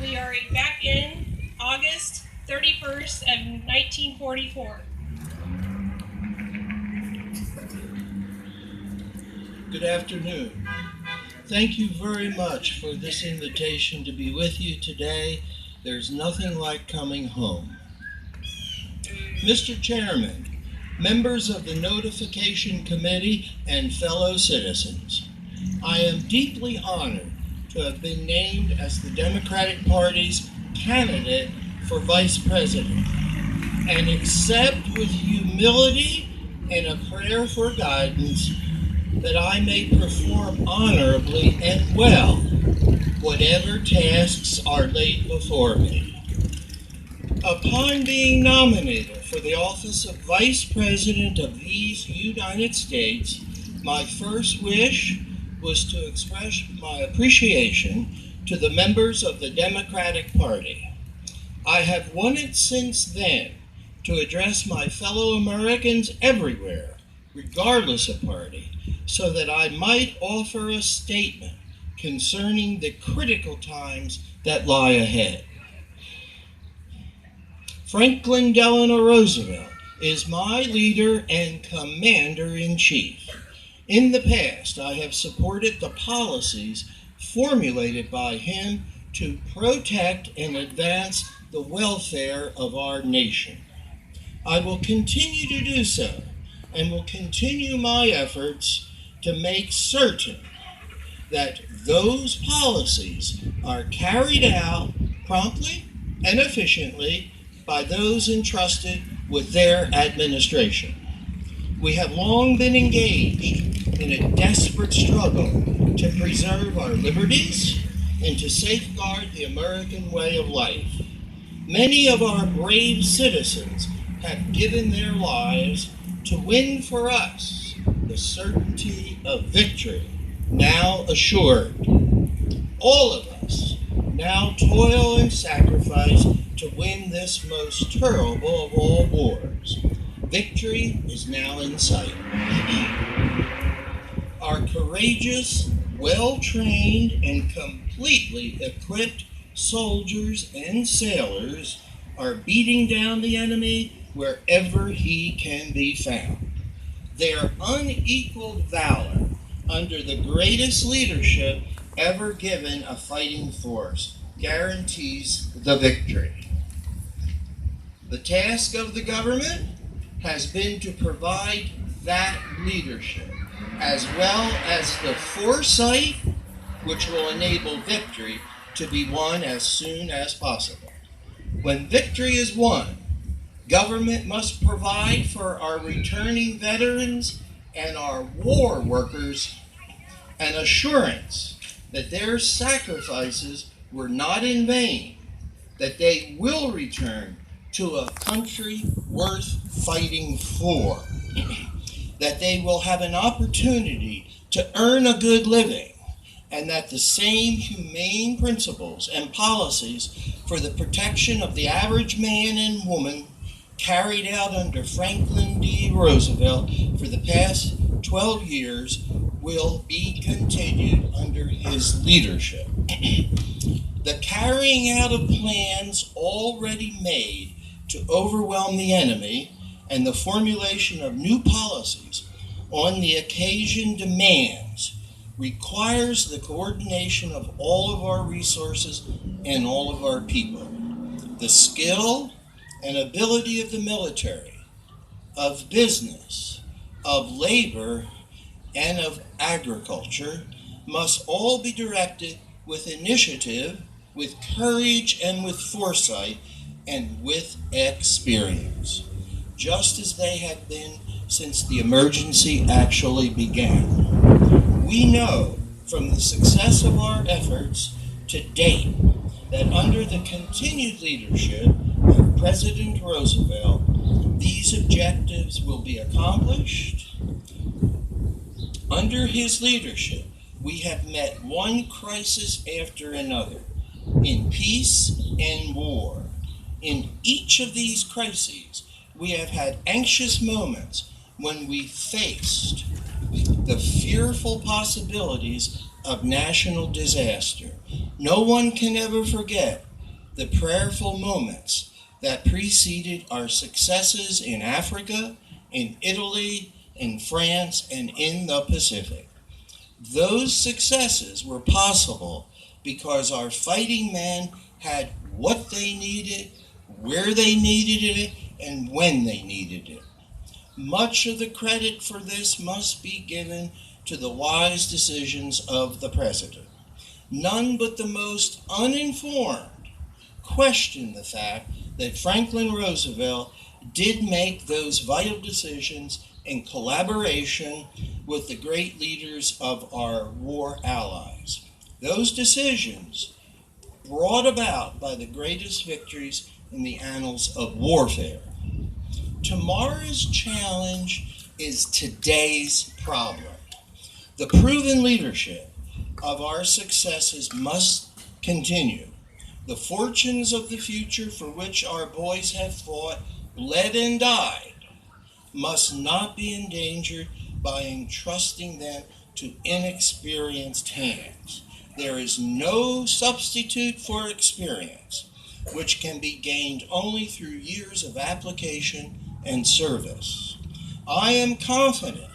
We are back in August 31st of 1944. Good afternoon. Thank you very much for this invitation to be with you today. There's nothing like coming home. Mr. Chairman, members of the Notification Committee, and fellow citizens, I am deeply honored to have been named as the Democratic Party's candidate for Vice President, and accept with humility and a prayer for guidance that I may perform honorably and well whatever tasks are laid before me. Upon being nominated for the office of Vice President of these United States, my first wish was to express my appreciation to the members of the Democratic Party. I have wanted since then to address my fellow Americans everywhere, regardless of party, so that I might offer a statement concerning the critical times that lie ahead. Franklin Delano Roosevelt is my leader and commander-in-chief. In the past, I have supported the policies formulated by him to protect and advance the welfare of our nation. I will continue to do so, and will continue my efforts to make certain that those policies are carried out promptly and efficiently by those entrusted with their administration. We have long been engaged in a desperate struggle to preserve our liberties and to safeguard the American way of life. Many of our brave citizens have given their lives to win for us the certainty of victory, now assured. All of us now toil and sacrifice to win this most terrible of all wars. Victory is now in sight. Our courageous, well-trained, and completely equipped soldiers and sailors are beating down the enemy wherever he can be found. Their unequaled valor under the greatest leadership ever given a fighting force guarantees the victory. The task of the government has been to provide that leadership, as well as the foresight which will enable victory to be won as soon as possible. When victory is won, government must provide for our returning veterans and our war workers an assurance that their sacrifices were not in vain, that they will return to a country worth fighting for, that they will have an opportunity to earn a good living, and that the same humane principles and policies for the protection of the average man and woman carried out under Franklin D. Roosevelt for the past 12 years will be continued under his leadership. The carrying out of plans already made to overwhelm the enemy and the formulation of new policies on the occasion demands requires the coordination of all of our resources and all of our people. The skill and ability of the military, of business, of labor, and of agriculture must all be directed with initiative, with courage, and with foresight, and with experience, just as they have been since the emergency actually began. We know from the success of our efforts to date that under the continued leadership of President Roosevelt, these objectives will be accomplished. Under his leadership, we have met one crisis after another, in peace and war. In each of these crises, we have had anxious moments when we faced the fearful possibilities of national disaster. No one can ever forget the prayerful moments that preceded our successes in Africa, in Italy, in France, and in the Pacific. Those successes were possible because our fighting men had what they needed, where they needed it, and when they needed it. Much of the credit for this must be given to the wise decisions of the president. None but the most uninformed question the fact that Franklin Roosevelt did make those vital decisions in collaboration with the great leaders of our war allies. Those decisions brought about by the greatest victories in the annals of warfare. Tomorrow's challenge is today's problem. The proven leadership of our successes must continue. The fortunes of the future for which our boys have fought, bled, and died must not be endangered by entrusting them to inexperienced hands. There is no substitute for experience, which can be gained only through years of application and service. I am confident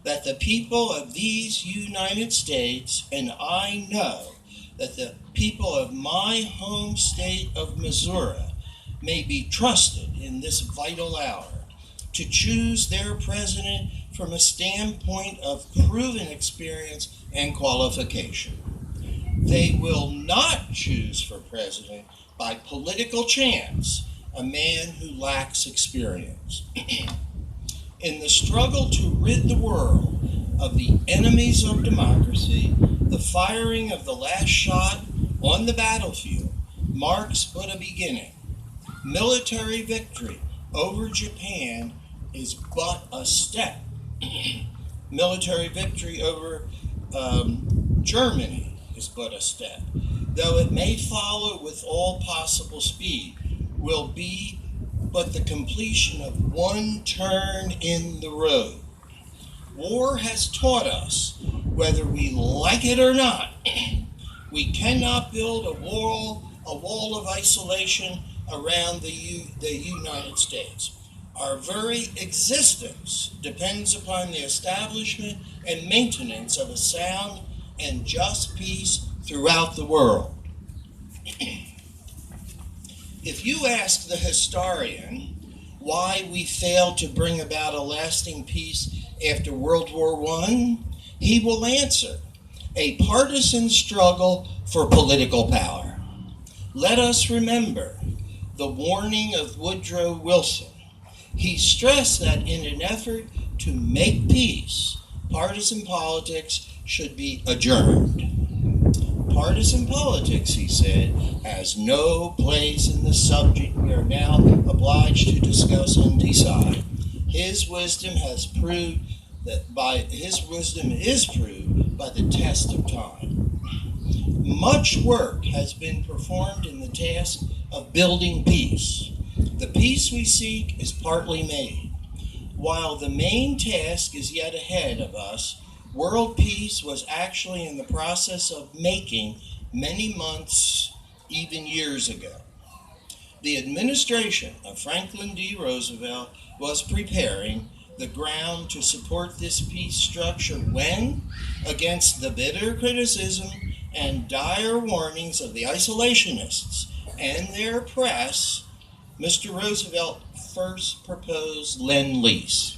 that the people of these United States, and I know that the people of my home state of Missouri, may be trusted in this vital hour to choose their president from a standpoint of proven experience and qualification. They will not choose for president by political chance a man who lacks experience. In the struggle to rid the world of the enemies of democracy, the firing of the last shot on the battlefield marks but a beginning. Military victory over Japan is but a step. Military victory over Germany is but a step. Though it may follow with all possible speed, will be but the completion of one turn in the road. War has taught us, whether we like it or not, we cannot build a wall of isolation around the United States. Our very existence depends upon the establishment and maintenance of a sound and just peace throughout the world. If you ask the historian why we failed to bring about a lasting peace after World War I, he will answer, a partisan struggle for political power. Let us remember the warning of Woodrow Wilson. He stressed that in an effort to make peace, partisan politics should be adjourned. Partisan politics, he said, has no place in the subject we are now obliged to discuss and decide. His wisdom is proved by the test of time. Much work has been performed in the task of building peace. The peace we seek is partly made. While the main task is yet ahead of us, world peace was actually in the process of making many months, even years ago. The administration of Franklin D. Roosevelt was preparing the ground to support this peace structure when, against the bitter criticism and dire warnings of the isolationists and their press, Mr. Roosevelt first proposed Lend-Lease.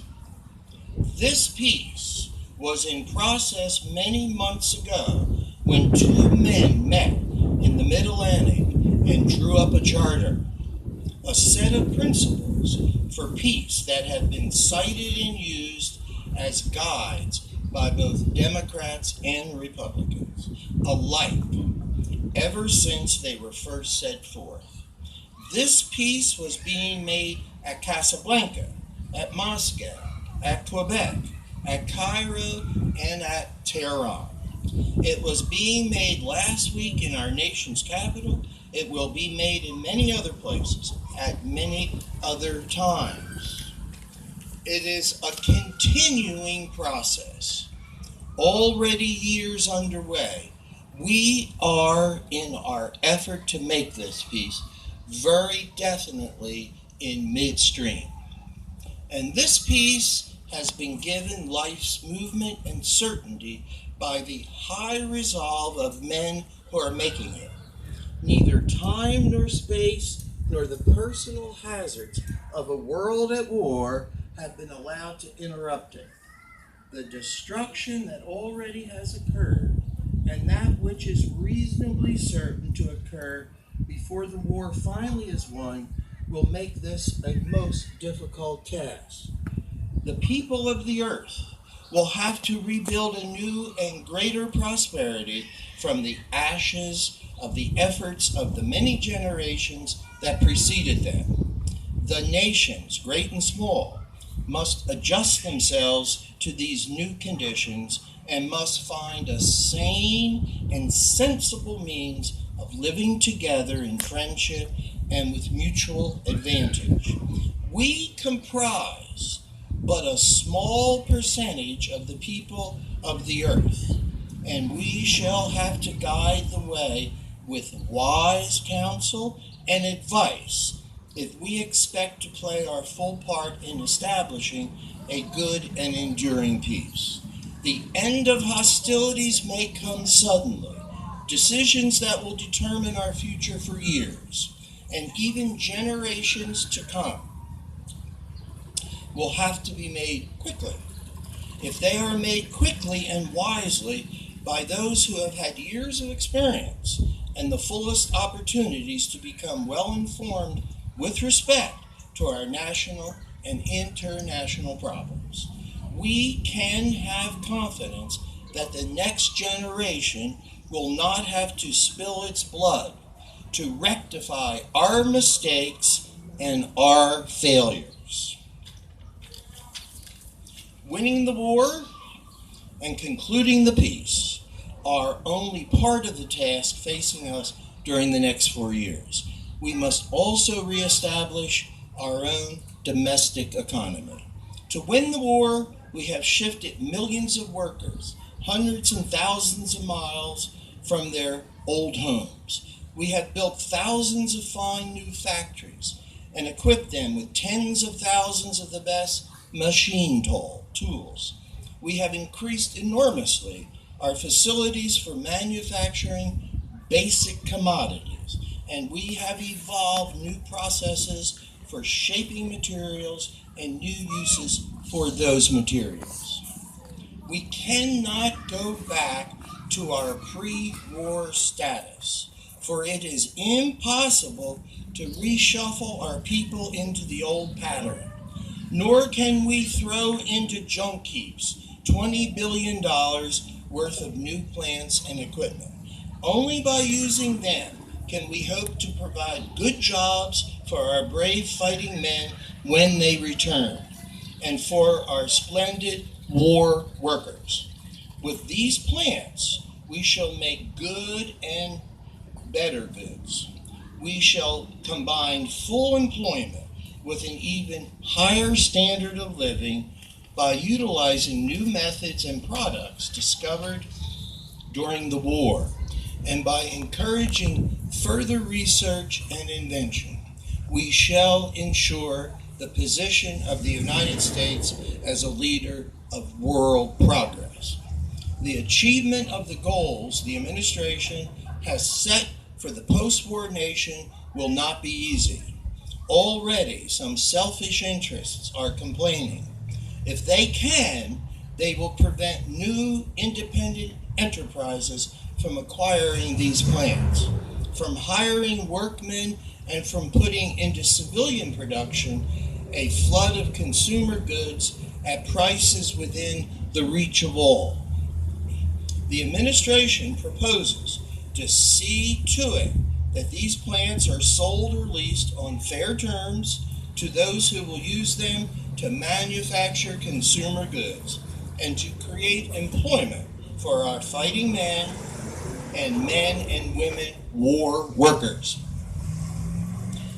This peace was in process many months ago when two men met in the Mid-Atlantic and drew up a charter, a set of principles for peace that have been cited and used as guides by both Democrats and Republicans alike ever since they were first set forth. This peace was being made at Casablanca, at Moscow, at Quebec, at Cairo, and at Tehran. It was being made last week in our nation's capital. It will be made in many other places at many other times. It is a continuing process, already years underway, We are, in our effort to make this peace, very definitely in midstream. And this peace has been given life's movement and certainty by the high resolve of men who are making it. Neither time nor space nor the personal hazards of a world at war have been allowed to interrupt it. The destruction that already has occurred and that which is reasonably certain to occur before the war finally is won will make this a most difficult task. The people of the earth will have to rebuild a new and greater prosperity from the ashes of the efforts of the many generations that preceded them. The nations, great and small, must adjust themselves to these new conditions and must find a sane and sensible means of living together in friendship and with mutual advantage. We comprise but a small percentage of the people of the earth, and we shall have to guide the way with wise counsel and advice if we expect to play our full part in establishing a good and enduring peace. The end of hostilities may come suddenly, decisions that will determine our future for years and even generations to come will have to be made quickly. If they are made quickly and wisely by those who have had years of experience and the fullest opportunities to become well informed with respect to our national and international problems, we can have confidence that the next generation will not have to spill its blood to rectify our mistakes and our failures. Winning the war and concluding the peace are only part of the task facing us during the next 4 years. We must also reestablish our own domestic economy. To win the war, we have shifted millions of workers, hundreds and thousands of miles from their old homes. We have built thousands of fine new factories and equipped them with tens of thousands of the best machine tools. We have increased enormously our facilities for manufacturing basic commodities, and we have evolved new processes for shaping materials and new uses for those materials. We cannot go back to our pre-war status, for it is impossible to reshuffle our people into the old pattern. Nor can we throw into junk heaps $20 billion worth of new plants and equipment. Only by using them can we hope to provide good jobs for our brave fighting men when they return, and for our splendid war workers. With these plants, we shall make good and better goods. We shall combine full employment with an even higher standard of living by utilizing new methods and products discovered during the war, and by encouraging further research and invention. We shall ensure the position of the United States as a leader of world progress. The achievement of the goals the administration has set for the post-war nation will not be easy. Already, some selfish interests are complaining. If they can, they will prevent new independent enterprises from acquiring these plants, from hiring workmen, and from putting into civilian production a flood of consumer goods at prices within the reach of all. The administration proposes to see to it that these plants are sold or leased on fair terms to those who will use them to manufacture consumer goods and to create employment for our fighting men and women war workers.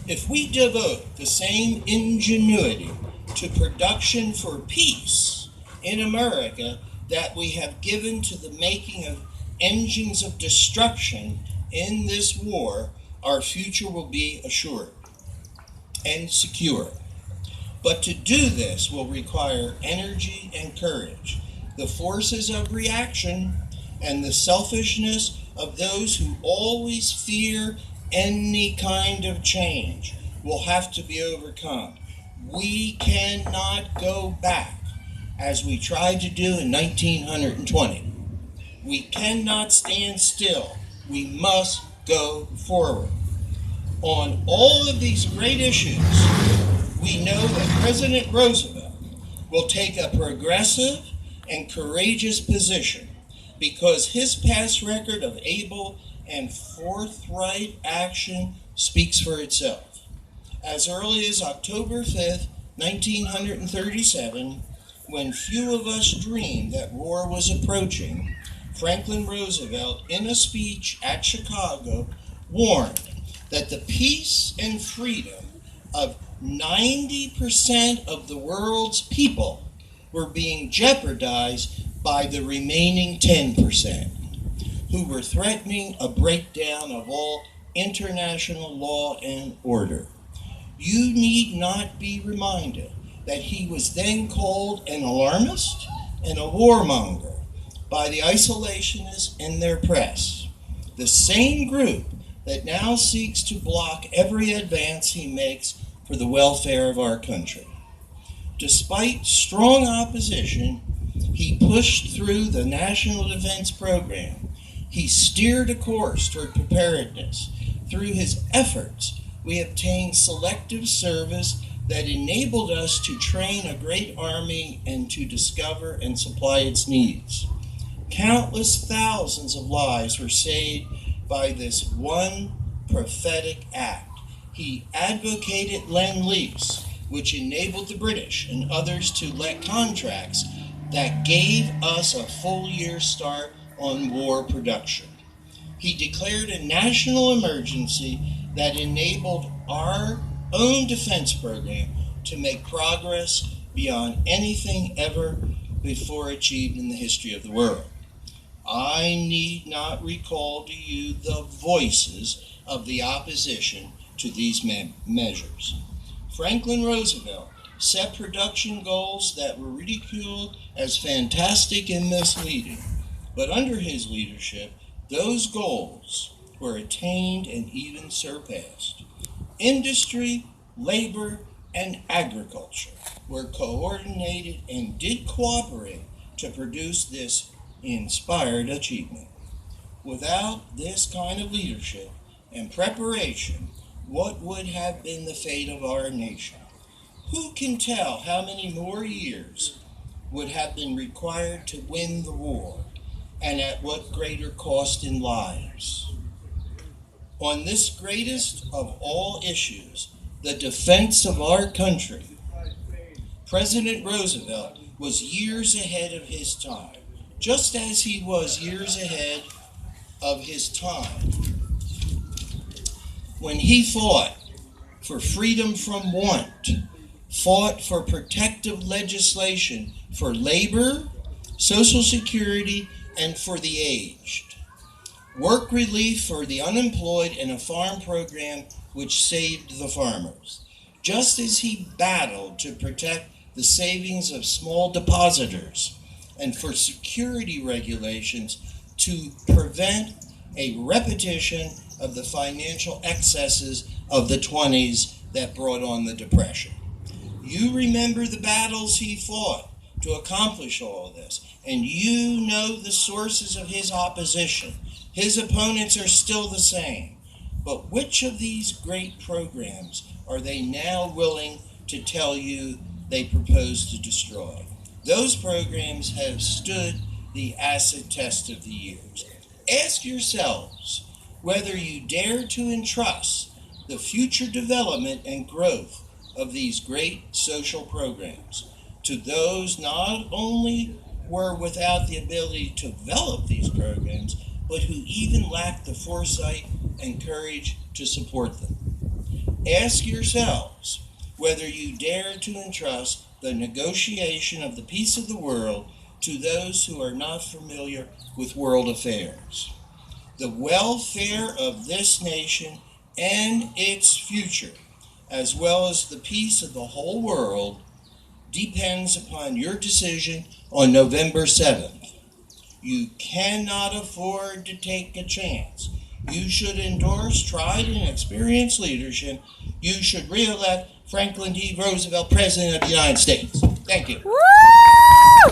If we devote the same ingenuity to production for peace in America that we have given to the making of engines of destruction in this war, our future will be assured and secure. But to do this will require energy and courage. The forces of reaction and the selfishness of those who always fear any kind of change will have to be overcome. We cannot go back as we tried to do in 1920. We cannot stand still. We must go forward. On all of these great issues, we know that President Roosevelt will take a progressive and courageous position because his past record of able and forthright action speaks for itself. As early as October 5th, 1937, when few of us dreamed that war was approaching, Franklin Roosevelt, in a speech at Chicago, warned that the peace and freedom of 90% of the world's people were being jeopardized by the remaining 10%, who were threatening a breakdown of all international law and order. You need not be reminded that he was then called an alarmist and a warmonger by the isolationists and their press, the same group that now seeks to block every advance he makes for the welfare of our country. Despite strong opposition, he pushed through the National Defense Program. He steered a course toward preparedness. Through his efforts, we obtained selective service that enabled us to train a great army and to discover and supply its needs. Countless thousands of lives were saved by this one prophetic act. He advocated Lend-Lease, which enabled the British and others to let contracts that gave us a full year start on war production. He declared a national emergency that enabled our own defense program to make progress beyond anything ever before achieved in the history of the world. I need not recall to you the voices of the opposition to these measures. Franklin Roosevelt set production goals that were ridiculed as fantastic and misleading, but under his leadership, those goals were attained and even surpassed. Industry, labor, and agriculture were coordinated and did cooperate to produce this inspired achievement. Without this kind of leadership and preparation, what would have been the fate of our nation? Who can tell how many more years would have been required to win the war, and at what greater cost in lives? On this greatest of all issues, the defense of our country, President Roosevelt was years ahead of his time, just as he was years ahead of his time when he fought for freedom from want, fought for protective legislation for labor, Social Security, and for the aged, work relief for the unemployed, and a farm program which saved the farmers. Just as he battled to protect the savings of small depositors and for security regulations to prevent a repetition of the financial excesses of the 20s that brought on the Depression. You remember the battles he fought to accomplish all this, and you know the sources of his opposition. His opponents are still the same. But which of these great programs are they now willing to tell you they propose to destroy? Those programs have stood the acid test of the years. Ask yourselves whether you dare to entrust the future development and growth of these great social programs to those not only were without the ability to develop these programs, but who even lacked the foresight and courage to support them. Ask yourselves whether you dare to entrust the negotiation of the peace of the world to those who are not familiar with world affairs. The welfare of this nation and its future, as well as the peace of the whole world, depends upon your decision on November 7th. You cannot afford to take a chance. You should endorse tried and experienced leadership. You should re-elect Franklin D. Roosevelt, President of the United States. Thank you. Woo!